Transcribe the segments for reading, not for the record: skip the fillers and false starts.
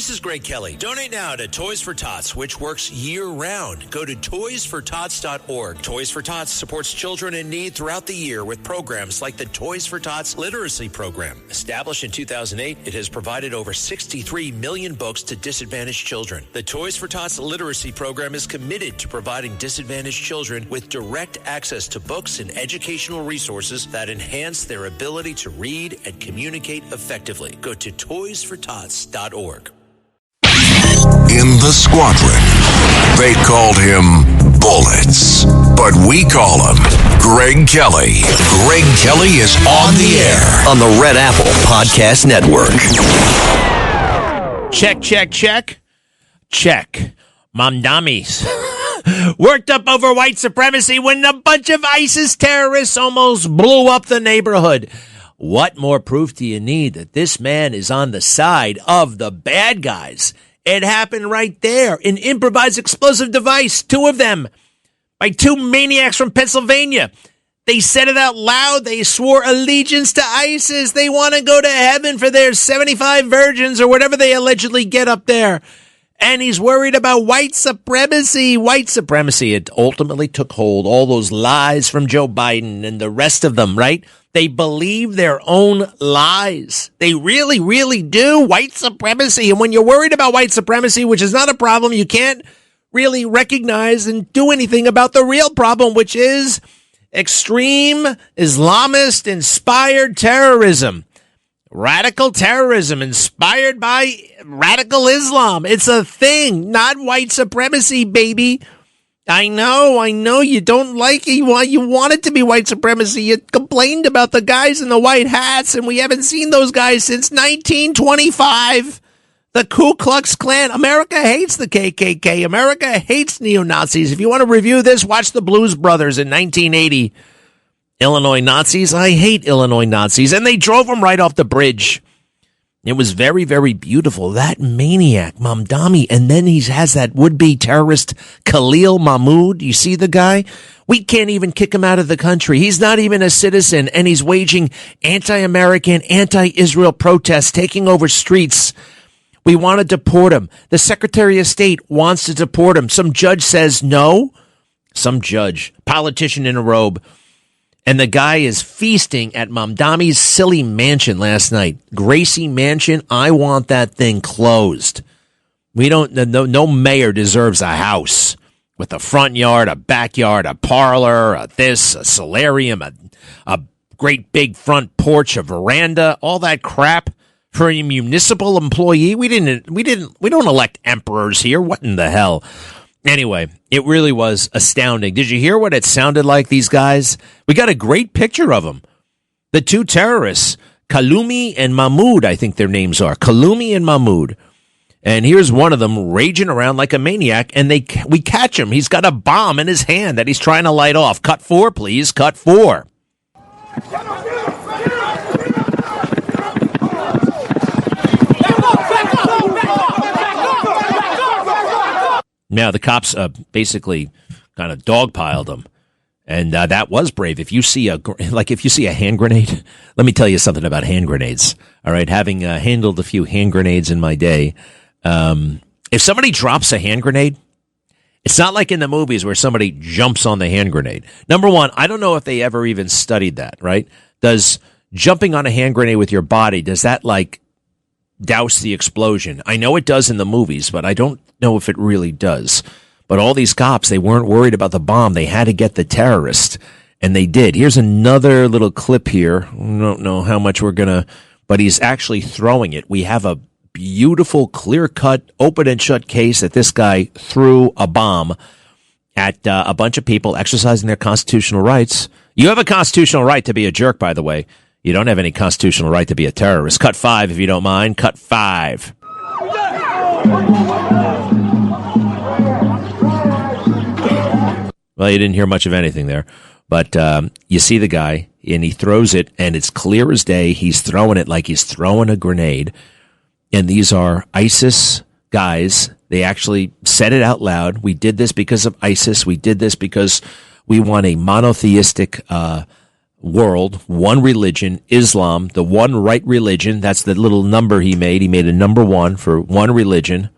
this is Greg Kelly. Donate now to Toys for Tots, which works year-round. Go to toysfortots.org. Toys for Tots supports children in need throughout the year with programs like the Toys for Tots Literacy Program. Established in 2008, it has provided over 63 million books to disadvantaged children. The Toys for Tots Literacy Program is committed to providing disadvantaged children with direct access to books and educational resources that enhance their ability to read and communicate effectively. Go to toysfortots.org. In the squadron, they called him Bullets, but we call him Greg Kelly. Greg Kelly is on the air on the Red Apple Podcast Network. Check. Mamdamis worked up over white supremacy when a bunch of ISIS terrorists almost blew up the neighborhood. What more proof do you need that this man is on the side of the bad guys? It happened right there. An improvised explosive device, 2 of them, by 2 maniacs from Pennsylvania. They said it out loud. They swore allegiance to ISIS. They want to go to heaven for their 75 virgins or whatever they allegedly get up there. And he's worried about white supremacy. White supremacy, it ultimately took hold. All those lies from Joe Biden and the rest of them, right? They believe their own lies. They really, really do. White supremacy. And when you're worried about white supremacy, which is not a problem, you can't really recognize and do anything about the real problem, which is extreme Islamist inspired terrorism. Radical terrorism inspired by radical Islam. It's a thing, not white supremacy, baby. I know you don't like it. You want it to be white supremacy. You complained about the guys in the white hats, and we haven't seen those guys since 1925. The Ku Klux Klan. America hates the KKK. America hates neo-Nazis. If you want to review this, watch the Blues Brothers in 1980. Illinois Nazis. I hate Illinois Nazis. And they drove them right off the bridge. It was very, very beautiful. That maniac, Mamdani. And then he has that would-be terrorist, Khalil Mahmoud. You see the guy? We can't even kick him out of the country. He's not even a citizen. And he's waging anti-American, anti-Israel protests, taking over streets. We want to deport him. The Secretary of State wants to deport him. Some judge says no. Some judge, politician in a robe. And the guy is feasting at Mamdami's silly mansion last night. Gracie Mansion, I want that thing closed. No mayor deserves a house with a front yard, a backyard, a parlor, a solarium, a great big front porch, a veranda, all that crap for a municipal employee. We don't elect emperors here. What in the hell? Anyway, it really was astounding. Did you hear what it sounded like, these guys? We got a great picture of them. The 2 terrorists, Kaloumi and Mahmoud, I think their names are. Kaloumi and Mahmoud. And here's one of them raging around like a maniac, and we catch him. He's got a bomb in his hand that he's trying to light off. Cut 4, please. Cut 4. Now, the cops basically kind of dogpiled him, and that was brave. If you see a hand grenade, let me tell you something about hand grenades. All right, having handled a few hand grenades in my day, if somebody drops a hand grenade, it's not like in the movies where somebody jumps on the hand grenade. Number one, I don't know if they ever even studied that, right? Does jumping on a hand grenade with your body, does that like douse the explosion? I know it does in the movies, but I don't know if it really does. But all these cops, they weren't worried about the bomb. They had to get the terrorist, and they did. Here's another little clip here. I don't know how much we're going to, but he's actually throwing it. We have a beautiful, clear-cut, open and shut case that this guy threw a bomb at a bunch of people exercising their constitutional rights. You have a constitutional right to be a jerk, by the way. You don't have any constitutional right to be a terrorist. Cut 5, if you don't mind. Cut 5. Well, you didn't hear much of anything there. But you see the guy, and he throws it, and it's clear as day. He's throwing it like he's throwing a grenade. And these are ISIS guys. They actually said it out loud. We did this because of ISIS. We did this because we want a monotheistic world, one religion, Islam, the one right religion. That's the little number he made. He made a number one for one religion.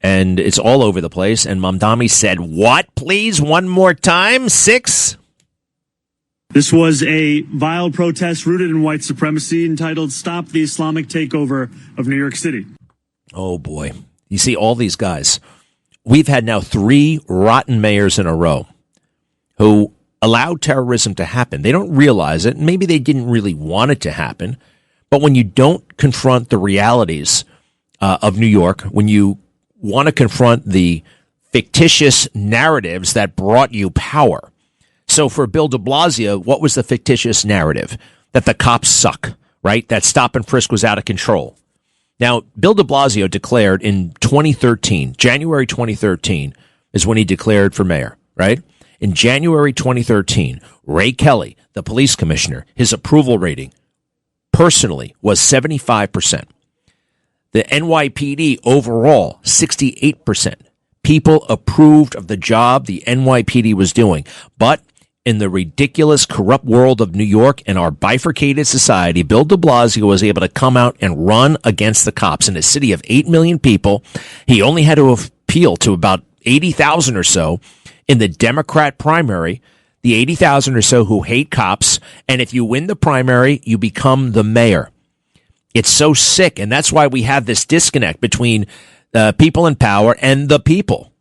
And it's all over the place. And Mamdani said, what, please? One more time? 6? This was a vile protest rooted in white supremacy entitled Stop the Islamic Takeover of New York City. Oh, boy. You see, all these guys. We've had now 3 rotten mayors in a row who allowed terrorism to happen. They don't realize it. Maybe they didn't really want it to happen. But when you don't confront the realities of New York, when you want to confront the fictitious narratives that brought you power. So for Bill de Blasio, what was the fictitious narrative? That the cops suck, right? That stop and frisk was out of control. Now, Bill de Blasio declared in 2013, January 2013 is when he declared for mayor, right? In January 2013, Ray Kelly, the police commissioner, his approval rating personally was 75%. The NYPD overall, 68%. People approved of the job the NYPD was doing. But in the ridiculous, corrupt world of New York and our bifurcated society, Bill de Blasio was able to come out and run against the cops. In a city of 8 million people, he only had to appeal to about 80,000 or so in the Democrat primary, the 80,000 or so who hate cops. And if you win the primary, you become the mayor. It's so sick, and that's why we have this disconnect between people in power and the people.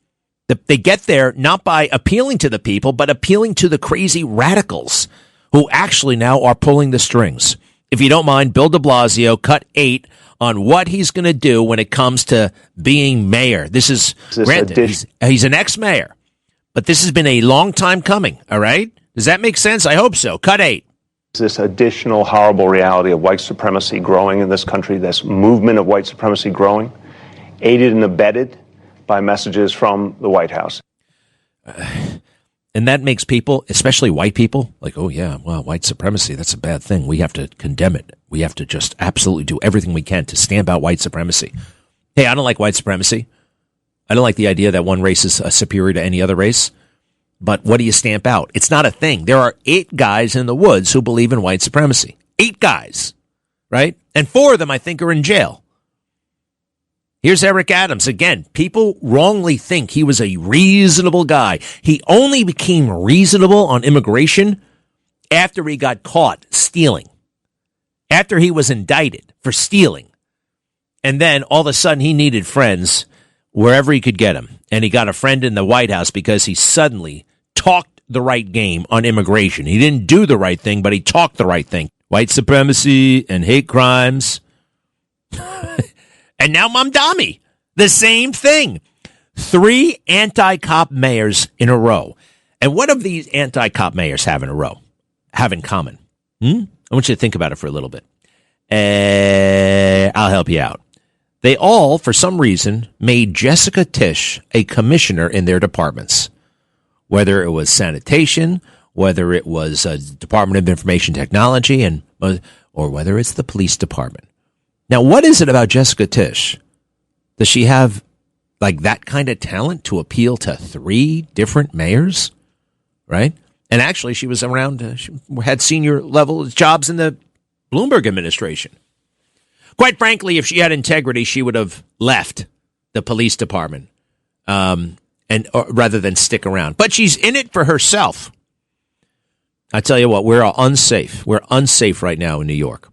They get there not by appealing to the people, but appealing to the crazy radicals who actually now are pulling the strings. If you don't mind, Bill de Blasio cut 8 on what he's going to do when it comes to being mayor. This is, granted, he's an ex-mayor, but this has been a long time coming, all right? Does that make sense? I hope so. Cut 8. This additional horrible reality of white supremacy growing in this country, this movement of white supremacy growing, aided and abetted by messages from the White House. And that makes people, especially white people, like, oh, yeah, well, white supremacy, that's a bad thing. We have to condemn it. We have to just absolutely do everything we can to stamp out white supremacy. Hey, I don't like white supremacy. I don't like the idea that one race is superior to any other race. But what do you stamp out? It's not a thing. There are 8 guys in the woods who believe in white supremacy. 8 guys, right? And 4 of them, I think, are in jail. Here's Eric Adams. Again, people wrongly think he was a reasonable guy. He only became reasonable on immigration after he got caught stealing, after he was indicted for stealing. And then all of a sudden he needed friends wherever he could get them. And he got a friend in the White House because he suddenly talked the right game on immigration. He didn't do the right thing, but he talked the right thing. White supremacy and hate crimes. And now Mamdani, the same thing. 3 anti-cop mayors in a row. And what do these anti-cop mayors have in common? I want you to think about it for a little bit. I'll help you out. They all, for some reason, made Jessica Tisch a commissioner in their departments. Whether it was sanitation, whether it was Department of Information Technology, or whether it's the police department. Now, what is it about Jessica Tisch? Does she have like that kind of talent to appeal to 3 different mayors? Right? And actually, she was around, she had senior level jobs in the Bloomberg administration. Quite frankly, if she had integrity, she would have left the police department. Rather than stick around. But she's in it for herself. I tell you what, we're unsafe. We're unsafe right now in New York.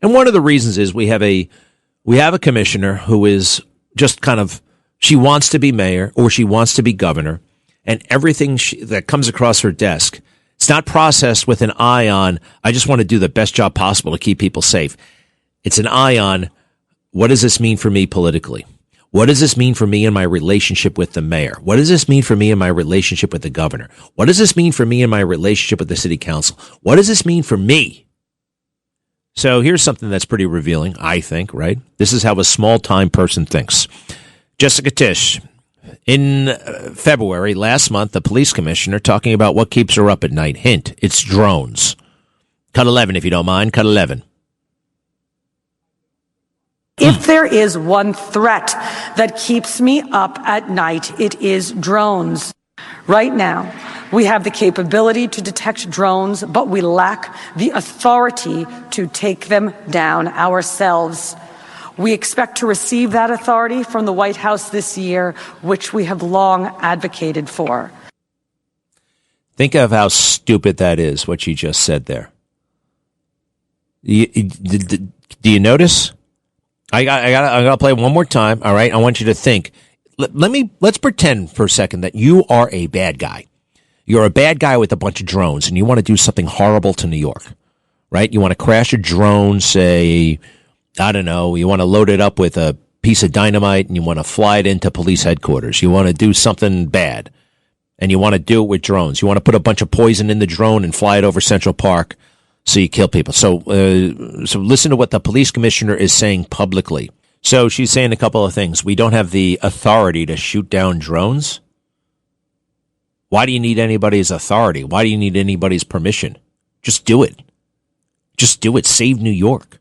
And one of the reasons is we have a commissioner who is just kind of, she wants to be mayor or she wants to be governor, and everything that comes across her desk, it's not processed with an eye on, I just want to do the best job possible to keep people safe. It's an eye on, what does this mean for me politically? What does this mean for me in my relationship with the mayor? What does this mean for me in my relationship with the governor? What does this mean for me in my relationship with the city council? What does this mean for me? So here's something that's pretty revealing, I think, right? This is how a small-time person thinks. Jessica Tisch, in February, last month, the police commissioner talking about what keeps her up at night. Hint, it's drones. Cut 11, if you don't mind. Cut 11. If there is one threat that keeps me up at night, it is drones. Right now, We have the capability to detect drones, but we lack the authority to take them down ourselves. We expect to receive that authority from the White House this year, which we have long advocated for. Think of how stupid that is, what you just said there. Do you notice? I gotta play one more time. All right. I want you to think. Let's pretend for a second that you are a bad guy. You're a bad guy with a bunch of drones and you want to do something horrible to New York, right? You want to crash a drone, say, I don't know, you want to load it up with a piece of dynamite and you want to fly it into police headquarters. You want to do something bad and you want to do it with drones. You want to put a bunch of poison in the drone and fly it over Central Park so you kill people. So listen to what the police commissioner is saying publicly. So she's saying a couple of things. We don't have the authority to shoot down drones. Why do you need anybody's authority? Why do you need anybody's permission? Just do it. Just do it. Save New York.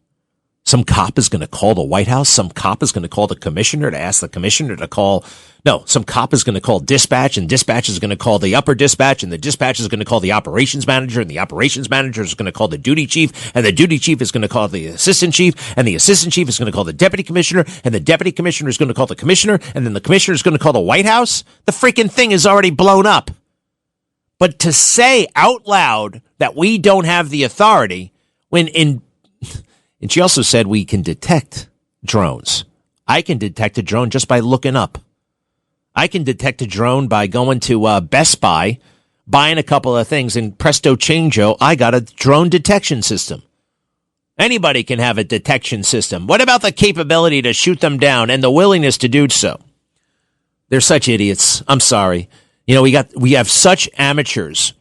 Some cop is going to call the White House. Some cop is going to call the commissioner to ask the commissioner to call. No, some cop is going to call dispatch, and dispatch is going to call the upper dispatch, and the dispatch is going to call the operations manager, and the operations manager is going to call the duty chief, and the duty chief is going to call the assistant chief, and the assistant chief is going to call the deputy commissioner, and the deputy commissioner is going to call the commissioner, and then the commissioner is going to call the White House. The freaking thing is already blown up. But to say out loud that we don't have the authority when and she also said we can detect drones. I can detect a drone just by looking up. I can detect a drone by going to Best Buy, buying a couple of things, and presto changeo, I got a drone detection system. Anybody can have a detection system. What about the capability to shoot them down and the willingness to do so? They're such idiots. I'm sorry. You know, we have such amateurs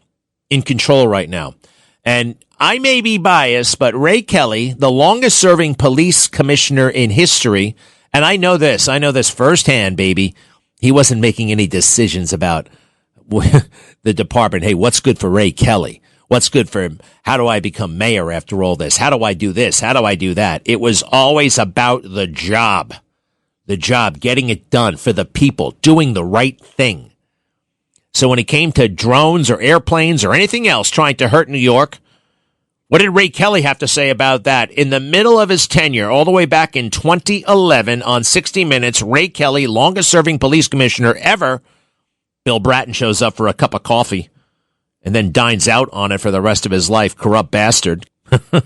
in control right now. And I may be biased, but Ray Kelly, the longest serving police commissioner in history, and I know this firsthand, baby. He wasn't making any decisions about the department. Hey, what's good for Ray Kelly? What's good for him? How do I become mayor after all this? How do I do this? How do I do that? It was always about the job, getting it done for the people, doing the right thing. So when it came to drones or airplanes or anything else trying to hurt New York, what did Ray Kelly have to say about that? In the middle of his tenure, all the way back in 2011 on 60 Minutes, Ray Kelly, longest serving police commissioner ever, Bill Bratton shows up for a cup of coffee and then dines out on it for the rest of his life. Corrupt bastard. But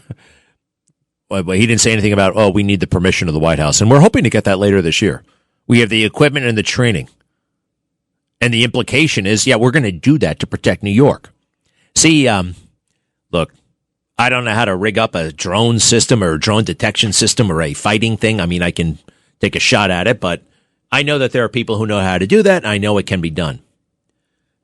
he didn't say anything about, we need the permission of the White House. And we're hoping to get that later this year. We have the equipment and the training. And the implication is, we're going to do that to protect New York. See, look, I don't know how to rig up a drone system or a drone detection system or a fighting thing. I mean, I can take a shot at it, but I know that there are people who know how to do that, and I know it can be done.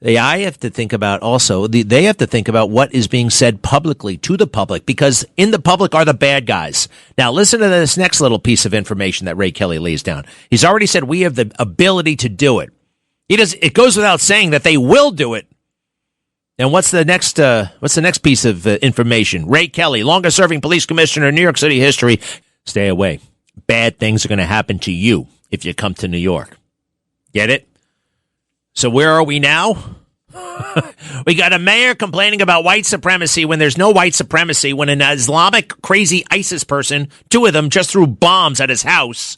I have to think about also, they have to think about what is being said publicly to the public, because in the public are the bad guys. Now, listen to this next little piece of information that Ray Kelly lays down. He's already said we have the ability to do it. It goes without saying that they will do it. And what's the next piece of information? Ray Kelly, longest serving police commissioner in New York City history. Stay away. Bad things are going to happen to you if you come to New York. Get it? So where are we now? We got a mayor complaining about white supremacy when there's no white supremacy, when an Islamic crazy ISIS person, two of them, just threw bombs at his house.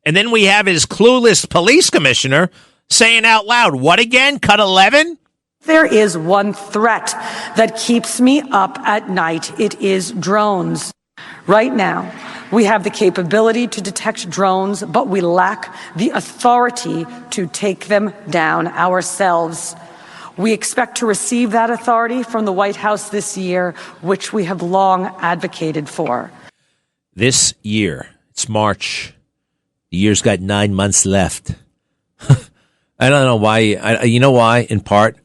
And then we have his clueless police commissioner saying out loud, what again? Cut 11? There is one threat that keeps me up at night. It is drones. Right now, we have the capability to detect drones, but we lack the authority to take them down ourselves. We expect to receive that authority from the White House this year, which we have long advocated for. This year, it's March. The year's got 9 months left. I don't know why. You know why? In part,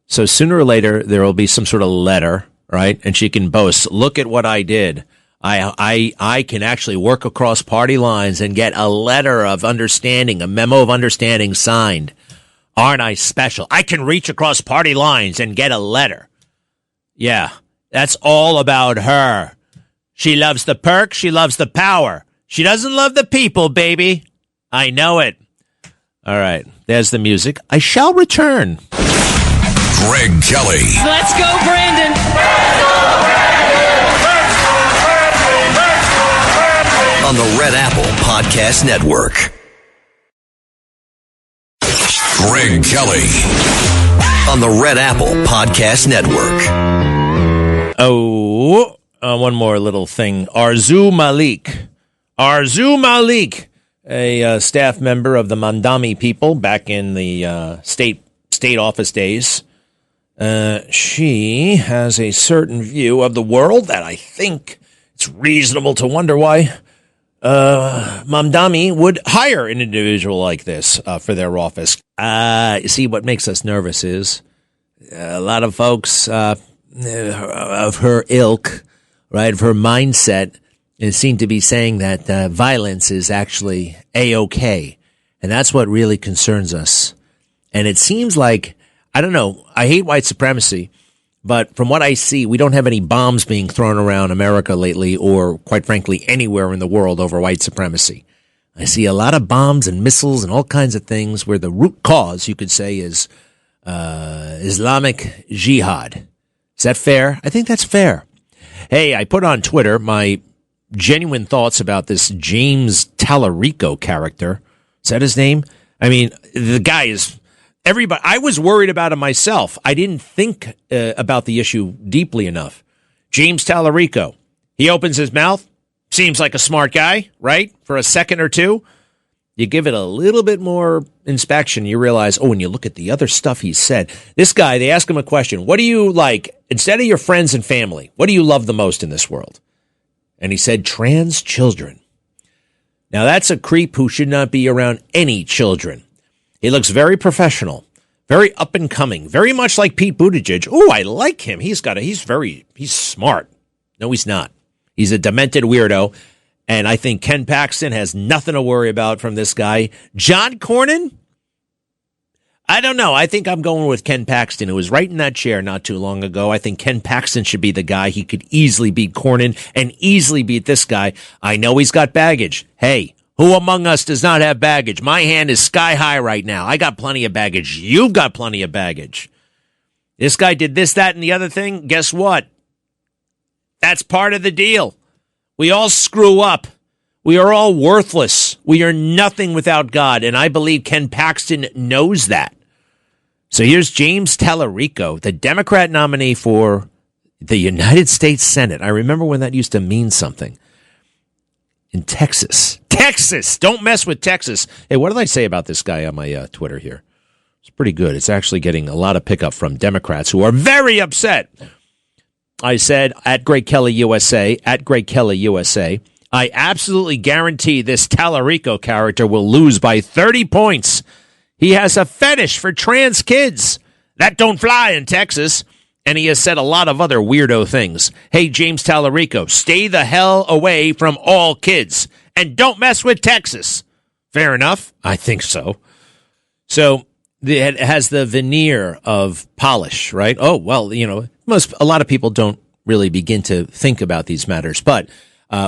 so sooner or later there will be some sort of letter, right? And she can boast, "Look at what I did. I can actually work across party lines and get a letter of understanding, a memo of understanding signed. Aren't I special? I can reach across party lines and get a letter." Yeah, that's all about her. She loves the perks. She loves the power. She doesn't love the people, baby. I know it. All right, there's the music. I shall return. Greg Kelly. Let's go, Brandon. On the Red Apple Podcast Network. Greg Kelly. On the Red Apple Podcast Network. Oh, one more little thing. Arzu Malik, a staff member of the Mandami people back in the state office days. She has a certain view of the world that I think it's reasonable to wonder why Mamdani would hire an individual like this for their office. You see, what makes us nervous is a lot of folks of her ilk, right, of her mindset, seem to be saying that violence is actually A-OK. And that's what really concerns us. And it seems like, I don't know, I hate white supremacy, but from what I see, we don't have any bombs being thrown around America lately, or quite frankly, anywhere in the world over white supremacy. I see a lot of bombs and missiles and all kinds of things where the root cause, you could say, is Islamic jihad. Is that fair? I think that's fair. Hey, I put on Twitter my genuine thoughts about this James Tallarico character. Is that his name? I mean, the guy is... Everybody, I was worried about him myself. I didn't think about the issue deeply enough. James Tallarico, he opens his mouth, seems like a smart guy, right? For a second or two. You give it a little bit more inspection, you realize, oh, when you look at the other stuff he said. This guy, they ask him a question. What do you like, instead of your friends and family, what do you love the most in this world? And he said, trans children. Now, that's a creep who should not be around any children. He looks very professional, very up and coming, very much like Pete Buttigieg. Oh, I like him. He's smart. No, he's not. He's a demented weirdo. And I think Ken Paxton has nothing to worry about from this guy. John Cornyn? I don't know. I think I'm going with Ken Paxton, who was right in that chair not too long ago. I think Ken Paxton should be the guy. He could easily beat Cornyn and easily beat this guy. I know he's got baggage. Hey, who among us does not have baggage? My hand is sky high right now. I got plenty of baggage. You've got plenty of baggage. This guy did this, that, and the other thing. Guess what? That's part of the deal. We all screw up. We are all worthless. We are nothing without God, and I believe Ken Paxton knows that. So here's James Tallarico, the Democrat nominee for the United States Senate. I remember when that used to mean something. In Texas. Texas! Don't mess with Texas. Hey, what did I say about this guy on my Twitter here? It's pretty good. It's actually getting a lot of pickup from Democrats who are very upset. I said, at Greg Kelly USA, I absolutely guarantee this Tallarico character will lose by 30 points. He has a fetish for trans kids. That don't fly in Texas. And he has said a lot of other weirdo things. Hey, James Tallarico, stay the hell away from all kids. And don't mess with Texas. Fair enough? I think so. So it has the veneer of polish, right? Oh, well, you know, a lot of people don't really begin to think about these matters. But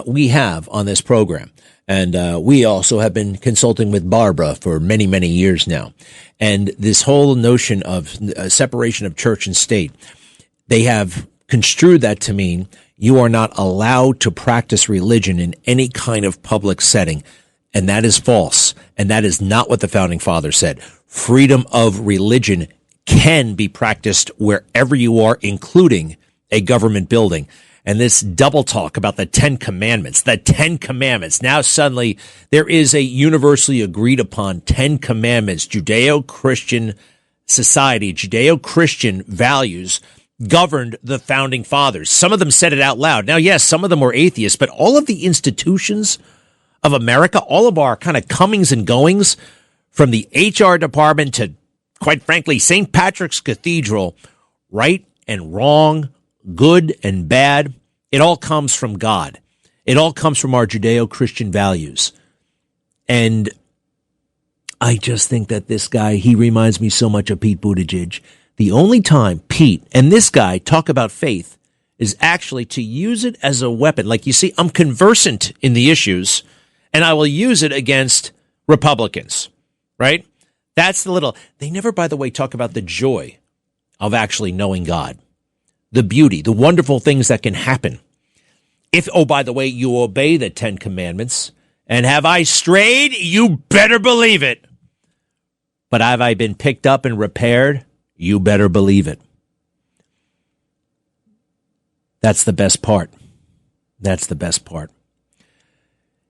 we have on this program. And we also have been consulting with Barbara for many, many years now. And this whole notion of separation of church and state, they have construed that to mean you are not allowed to practice religion in any kind of public setting. And that is false. And that is not what the Founding Fathers said. Freedom of religion can be practiced wherever you are, including a government building. And this double talk about the 10 Commandments, now suddenly there is a universally agreed upon 10 Commandments, Judeo-Christian society, Judeo-Christian values governed the Founding Fathers. Some of them said it out loud. Now, yes, some of them were atheists, but all of the institutions of America, all of our kind of comings and goings, from the HR department to, quite frankly, St. Patrick's Cathedral, right and wrong, good and bad, it all comes from God. It all comes from our Judeo-Christian values. And I just think that this guy, he reminds me so much of Pete Buttigieg. The only time Pete and this guy talk about faith is actually to use it as a weapon. Like, you see, I'm conversant in the issues, and I will use it against Republicans, right? That's the little... They never, by the way, talk about the joy of actually knowing God, the beauty, the wonderful things that can happen. If, oh, by the way, you obey the 10 commandments, and have I strayed? You better believe it. But have I been picked up and repaired? You better believe it. That's the best part. That's the best part.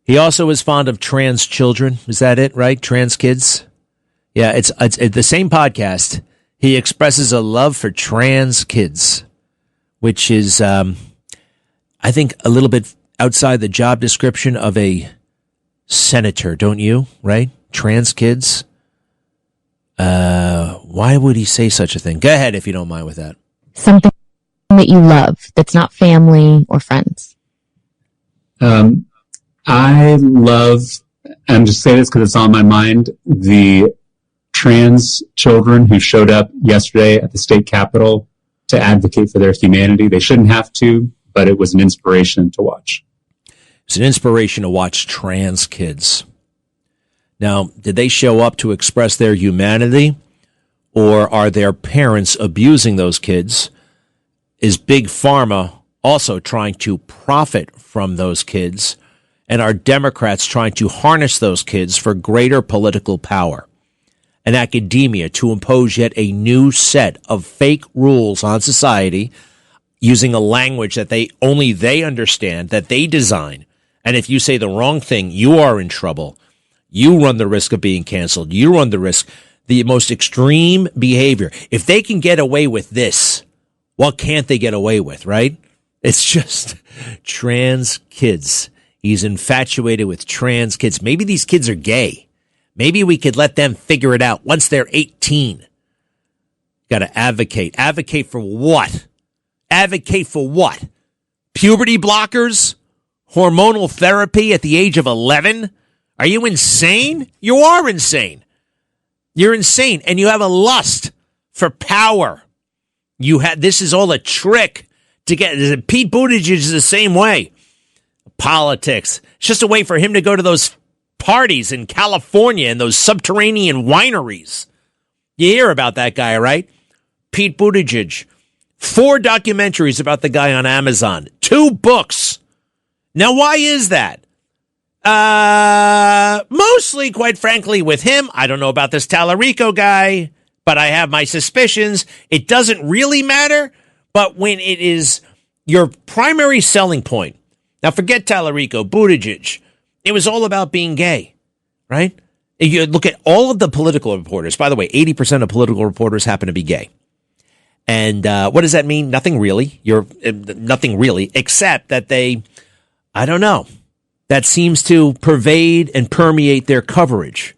He also is fond of trans children. Is that it, right? Trans kids? Yeah, it's the same podcast. He expresses a love for trans kids, which is, I think, a little bit outside the job description of a senator, don't you? Right? Trans kids. Why would he say such a thing? Go ahead if you don't mind with that. Something that you love that's not family or friends. I love, I'm just saying this because it's on my mind, the trans children who showed up yesterday at the state capitol to advocate for their humanity. They shouldn't have to, but it was an inspiration to watch. It's an inspiration to watch trans kids. Now, did they show up to express their humanity, or are their parents abusing those kids? Is Big Pharma also trying to profit from those kids? And are Democrats trying to harness those kids for greater political power? And academia to impose yet a new set of fake rules on society using a language that only they understand, that they design. And if you say the wrong thing, you are in trouble. You run the risk of being canceled. You run the risk, the most extreme behavior. If they can get away with this, what can't they get away with, right? It's just trans kids. He's infatuated with trans kids. Maybe these kids are gay. Maybe we could let them figure it out once they're 18. Got to advocate. Advocate for what? Advocate for what? Puberty blockers? Hormonal therapy at the age of 11? Are you insane? You are insane. You're insane. And you have a lust for power. This is all a trick to get. Pete Buttigieg is the same way. Politics. It's just a way for him to go to those parties in California and those subterranean wineries. You hear about that guy, right? Pete Buttigieg. 4 documentaries about the guy on Amazon. 2 books. Now, why is that? Mostly, quite frankly, with him. I don't know about this Tallarico guy, but I have my suspicions. It doesn't really matter. But when it is your primary selling point, now forget Tallarico, Buttigieg, it was all about being gay, right? You look at all of the political reporters. By the way, 80% of political reporters happen to be gay. And what does that mean? Nothing really. Nothing really, except that I don't know. That seems to pervade and permeate their coverage.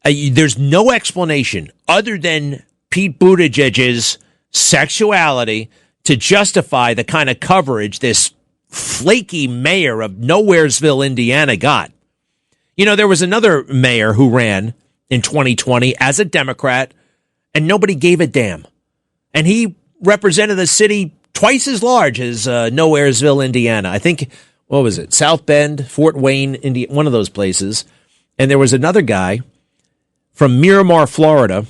There's no explanation other than Pete Buttigieg's sexuality to justify the kind of coverage this flaky mayor of Nowheresville, Indiana got. You know, there was another mayor who ran in 2020 as a Democrat, and nobody gave a damn. And he represented a city twice as large as Nowheresville, Indiana. I think, what was it? South Bend, Fort Wayne, Indiana, one of those places. And there was another guy from Miramar, Florida.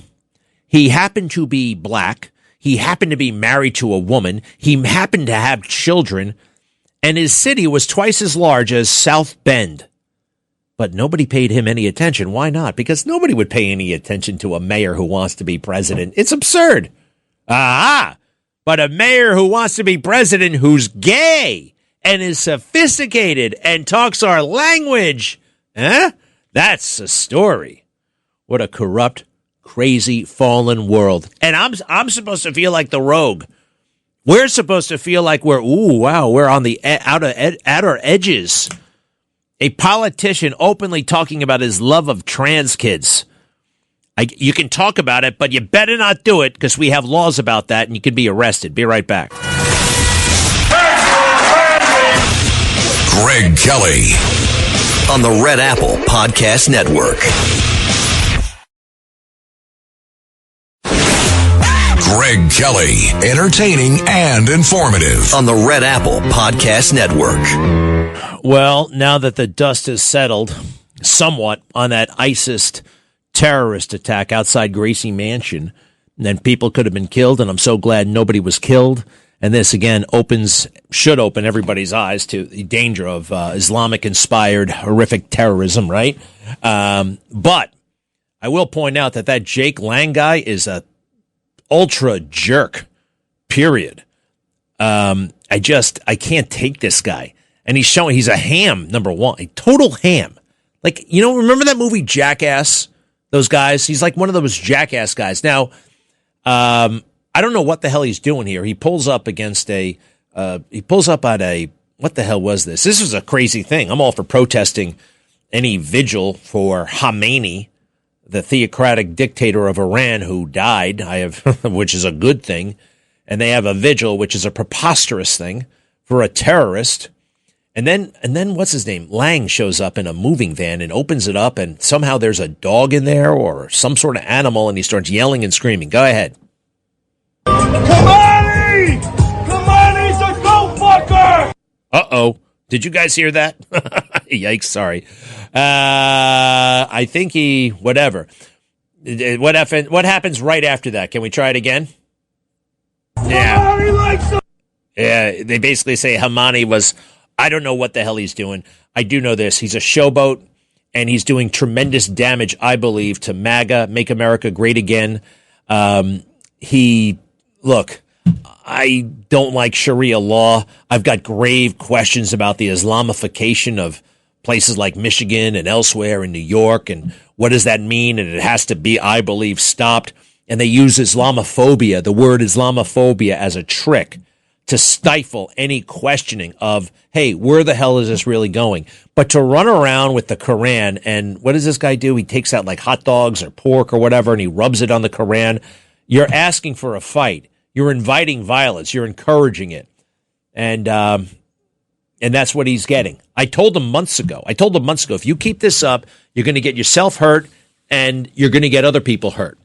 He happened to be black. He happened to be married to a woman. He happened to have children. And his city was twice as large as South Bend. But nobody paid him any attention. Why not? Because nobody would pay any attention to a mayor who wants to be president. It's absurd. But a mayor who wants to be president who's gay and is sophisticated and talks our language, that's a story. What a corrupt, crazy, fallen world. And I'm supposed to feel like the rogue. We're supposed to feel like we're on the outer edges. A politician openly talking about his love of trans kids. You can talk about it, but you better not do it because we have laws about that and you could be arrested. Be right back. Greg Kelly on the Red Apple Podcast Network. Greg Kelly, entertaining and informative on the Red Apple Podcast Network. Well, now that the dust has settled somewhat on that ISIS terrorist attack outside Gracie Mansion, and people could have been killed, and I'm so glad nobody was killed. And this, again, should open everybody's eyes to the danger of Islamic-inspired horrific terrorism, right? But I will point out that Jake Lang guy is a ultra jerk, period. I can't take this guy. And he's a ham, number one, a total ham. Like, remember that movie Jackass? Those guys? He's like one of those Jackass guys. Now, I don't know what the hell he's doing here. He pulls up at what the hell was this? This was a crazy thing. I'm all for protesting any vigil for Khamenei, the theocratic dictator of Iran who died, which is a good thing. And they have a vigil, which is a preposterous thing for a terrorist. And then what's his name? Lang shows up in a moving van and opens it up, and somehow there's a dog in there or some sort of animal, and he starts yelling and screaming. Go ahead. Khamenei! Khamenei's a goat fucker! Uh-oh. Did you guys hear that? Yikes, sorry. I think whatever. What happens right after that? Can we try it again? Yeah. Yeah, they basically say Khamenei was... I don't know what the hell he's doing. I do know this. He's a showboat, and he's doing tremendous damage, I believe, to MAGA, Make America Great Again. Look, I don't like Sharia law. I've got grave questions about the Islamification of places like Michigan and elsewhere in New York, and what does that mean? And it has to be, I believe, stopped. And they use Islamophobia, the word Islamophobia, as a trick to stifle any questioning of, hey, where the hell is this really going? But to run around with the Quran, and what does this guy do? He takes out like hot dogs or pork or whatever, and he rubs it on the Quran. You're asking for a fight. You're inviting violence. You're encouraging it. And that's what he's getting. I told him months ago, if you keep this up, you're going to get yourself hurt, and you're going to get other people hurt.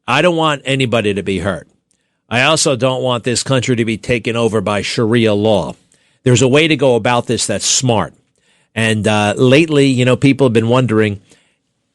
I don't want anybody to be hurt. I also don't want this country to be taken over by Sharia law. There's a way to go about this that's smart. And lately, people have been wondering,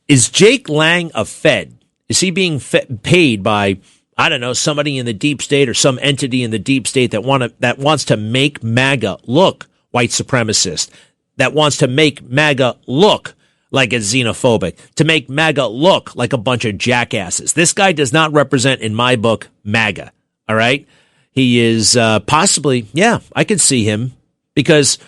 is Jake Lang a Fed? Is he being paid by, I don't know, somebody in the deep state or some entity in the deep state that wants to make MAGA look white supremacist, that wants to make MAGA look like it's xenophobic, to make MAGA look like a bunch of jackasses? This guy does not represent, in my book, MAGA. All right. He is possibly, I could see him because,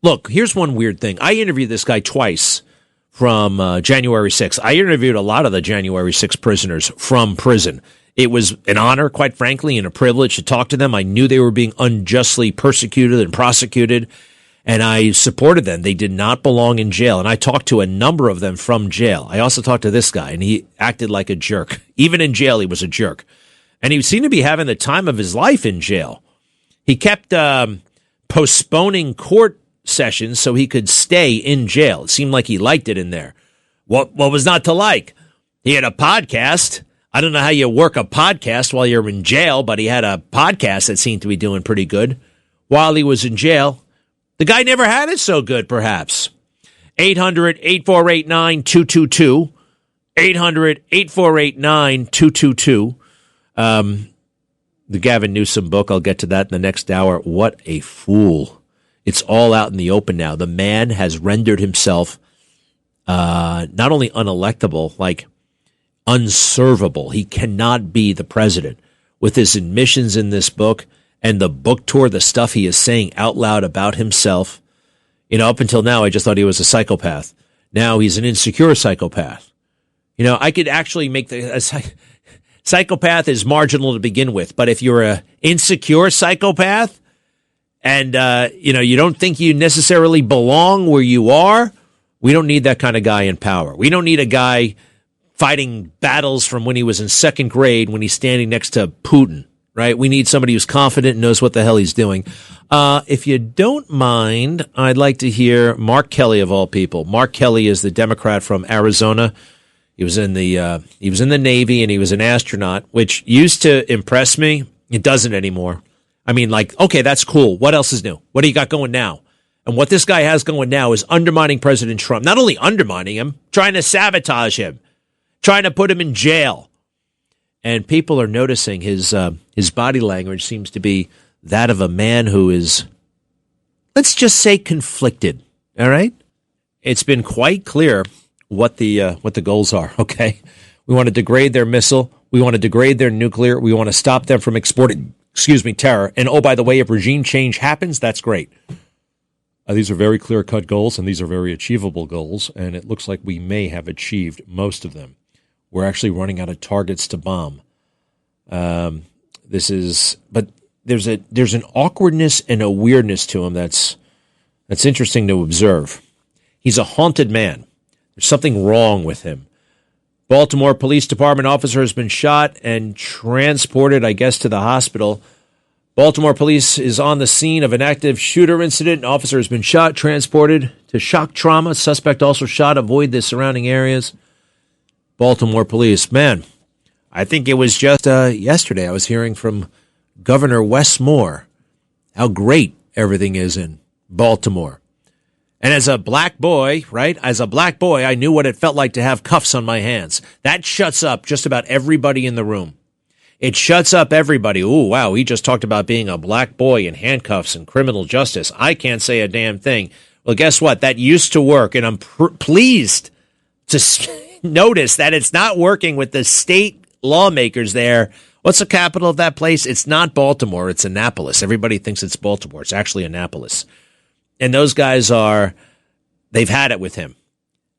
look, here's one weird thing. I interviewed this guy twice from January 6th. I interviewed a lot of the January 6th prisoners from prison. It was an honor, quite frankly, and a privilege to talk to them. I knew they were being unjustly persecuted and prosecuted, and I supported them. They did not belong in jail, and I talked to a number of them from jail. I also talked to this guy, and he acted like a jerk. Even in jail, he was a jerk. And he seemed to be having the time of his life in jail. He kept postponing court sessions so he could stay in jail. It seemed like he liked it in there. What was not to like? He had a podcast. I don't know how you work a podcast while you're in jail, but he had a podcast that seemed to be doing pretty good while he was in jail. The guy never had it so good, perhaps. 800-8489-222. 800-8489-222. The Gavin Newsom book, I'll get to that in the next hour. What a fool. It's all out in the open now. The man has rendered himself not only unelectable, like unservable. He cannot be the president. With his admissions in this book and the book tour, the stuff he is saying out loud about himself. Up until now, I just thought he was a psychopath. Now he's an insecure psychopath. I could actually make psychopath is marginal to begin with, but if you're a insecure psychopath and, you don't think you necessarily belong where you are, we don't need that kind of guy in power. We don't need a guy fighting battles from when he was in second grade when he's standing next to Putin, right? We need somebody who's confident and knows what the hell he's doing. If you don't mind, I'd like to hear Mark Kelly, of all people. Mark Kelly is the Democrat from Arizona. He was in the Navy, and he was an astronaut, which used to impress me. It doesn't anymore. I mean, okay, that's cool. What else is new? What do you got going now? And what this guy has going now is undermining President Trump. Not only undermining him, trying to sabotage him, trying to put him in jail. And people are noticing his body language seems to be that of a man who is, let's just say, conflicted. All right? It's been quite clear what the goals are, okay? We want to degrade their missile. We want to degrade their nuclear. We want to stop them from exporting, terror. And, oh, by the way, if regime change happens, that's great. These are very clear-cut goals, and these are very achievable goals, and it looks like we may have achieved most of them. We're actually running out of targets to bomb. But there's an awkwardness and a weirdness to him that's interesting to observe. He's a haunted man. There's something wrong with him. Baltimore Police Department officer has been shot and transported, I guess, to the hospital. Baltimore police is on the scene of an active shooter incident. An officer has been shot, transported to shock trauma. Suspect also shot. Avoid the surrounding areas. Baltimore police. Man, I think it was just yesterday I was hearing from Governor Wes Moore how great everything is in Baltimore. And as a black boy, right, I knew what it felt like to have cuffs on my hands. That shuts up just about everybody in the room. It shuts up everybody. Ooh, wow, he just talked about being a black boy in handcuffs and criminal justice. I can't say a damn thing. Well, guess what? That used to work, and I'm pleased to notice that it's not working with the state lawmakers there. What's the capital of that place? It's not Baltimore. It's Annapolis. Everybody thinks it's Baltimore. It's actually Annapolis. And those guys they've had it with him.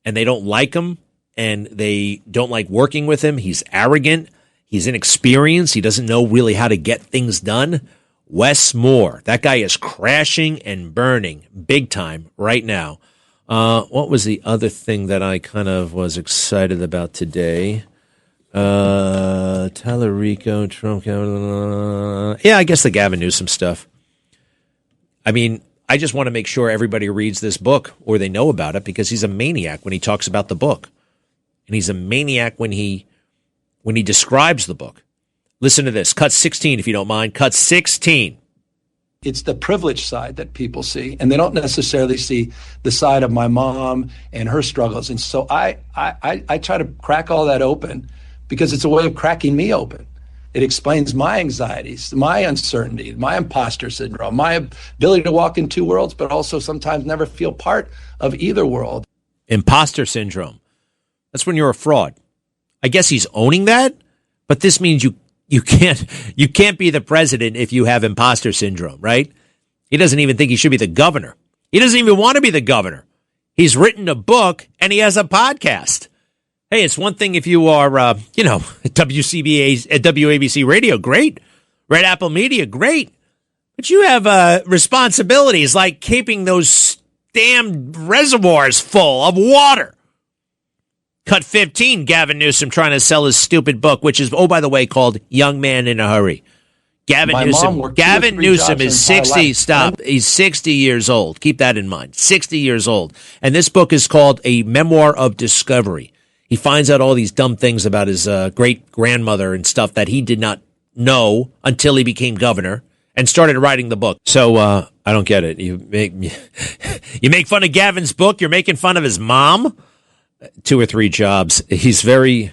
And they don't like him, and they don't like working with him. He's arrogant. He's inexperienced. He doesn't know really how to get things done. Wes Moore, that guy is crashing and burning big time right now. What was the other thing that I kind of was excited about today? Tallarico, Trump. Yeah, I guess the Gavin Newsom stuff. I mean, I just want to make sure everybody reads this book or they know about it, because he's a maniac when he talks about the book. And he's a maniac when he describes the book. Listen to this. Cut 16, if you don't mind. Cut 16. It's the privileged side that people see, and they don't necessarily see the side of my mom and her struggles. And so I try to crack all that open, because it's a way of cracking me open. It explains my anxieties, my uncertainty, my imposter syndrome, my ability to walk in two worlds, but also sometimes never feel part of either world. Imposter syndrome. That's when you're a fraud. I guess he's owning that, but this means you can't be the president if you have imposter syndrome, right? He doesn't even think he should be the governor. He doesn't even want to be the governor. He's written a book and he has a podcast. Hey, it's one thing if you are, WABC radio, great. Red Apple Media, great. But you have responsibilities like keeping those damn reservoirs full of water. Cut 15, Gavin Newsom trying to sell his stupid book, which is, oh, by the way, called Young Man in a Hurry. Gavin Newsom is 60. Stop. He's 60 years old. Keep that in mind. 60 years old. And this book is called A Memoir of Discovery. He finds out all these dumb things about his great-grandmother and stuff that he did not know until he became governor and started writing the book. So I don't get it. You make fun of Gavin's book. You're making fun of his mom. 2 or 3 jobs. He's very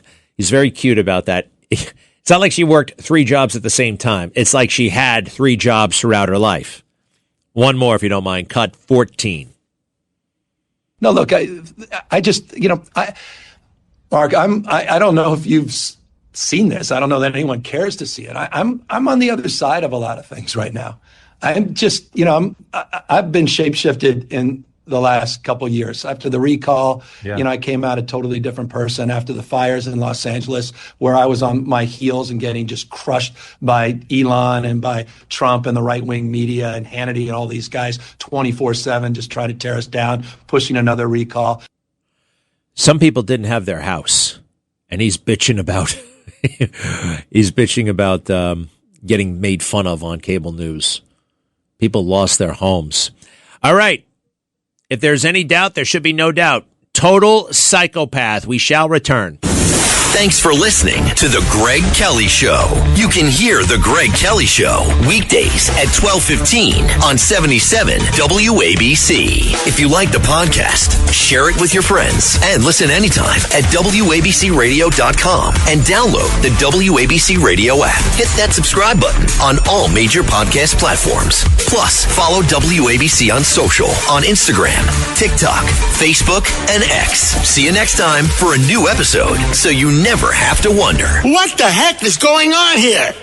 cute about that. It's not like she worked 3 jobs at the same time. It's like she had 3 jobs throughout her life. One more, if you don't mind. Cut 14. No, look, I just, Mark, I don't know if you've seen this. I don't know that anyone cares to see it. I'm on the other side of a lot of things right now. I'm just, I've been shapeshifted in the last couple of years. After the recall, I came out a totally different person. After the fires in Los Angeles, where I was on my heels and getting just crushed by Elon and by Trump and the right-wing media and Hannity and all these guys 24/7 just trying to tear us down, pushing another recall. Some people didn't have their house, and he's bitching about getting made fun of on cable news. People lost their homes. All right. If there's any doubt, there should be no doubt. Total psychopath. We shall return. Thanks for listening to The Greg Kelly Show. You can hear The Greg Kelly Show weekdays at 12:15 on 77 WABC. If you like the podcast, share it with your friends and listen anytime at WABCRadio.com and download the WABC Radio app. Hit that subscribe button on all major podcast platforms. Plus, follow WABC on social on Instagram, TikTok, Facebook, and X. See you next time for a new episode so you never have to wonder. What the heck is going on here?